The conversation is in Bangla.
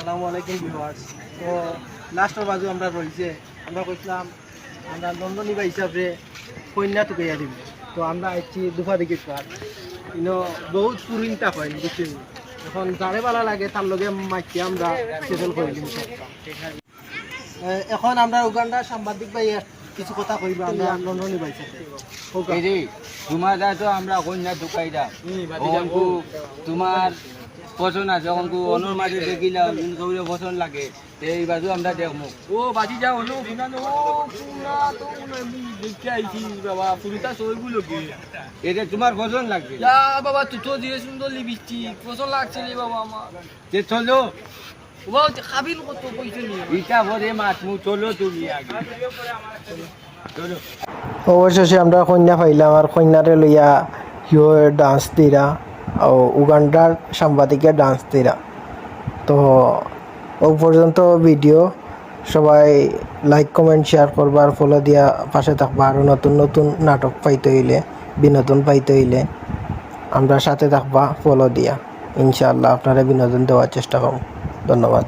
আসসালামু আলাইকুম ভিউয়ার্স। তো লাস্টের বাজু আমরা রয়েছে, আমরা কইছিলাম আমরা নন্দনী বা হিসাবে কন্যা টুকাইয়া দিব। তো আমরা আইছি দুফা দিকে কার ইনো বহুত পুরিনটা হয় বুঝছি। এখন যারে ভালো লাগে তার লগে মাইকে আমরা সেটেল করে দিব। এখন আমরা উগান্ডার সাংবাদিক ভাই কিছু কথা কইব আমরা নন্দনী ভাই সাথে। এই যে তোমার তো আমরা কন্যা ঢুকাই দাও তোমার পছন্দ আছে যখন অনুর মাঝে দেখিলাম কবির পছন্দ লাগে এই বাজু আমরা দেখবো ও বাজি যাও হলো শুনা তো দেখতে আইছি বাবা পুরিতা সইগুলো কি এটা তোমার পছন্দ লাগবে বাবা তুই তো দিয়ে সুন্দর লিবিছি পছন্দ লাগছে রে বাবা আমার যে চলো ও খাবিল কত পয়সা নিয়ে ইটা ভরে মাছ মু চলো তুমি আগে চলো। অবশেষে আমরা কন্যা পাইলাম আর কন্যারে লইয়া হিও ডান্স দিরা ও উগান্ডার সাংবাদিকের ডান্স দিরা। তো ও পর্যন্ত ভিডিও সবাই লাইক কমেন্ট শেয়ার করবার ফলো দিয়া পাশে থাকবা। আরও নতুন নতুন নাটক পাইতে হইলে বিনোদন পাইতে হইলে আমরা সাথে থাকবা ফলো দিয়া। ইনশাআল্লাহ আপনারা বিনোদন দেওয়ার চেষ্টা করব। ধন্যবাদ।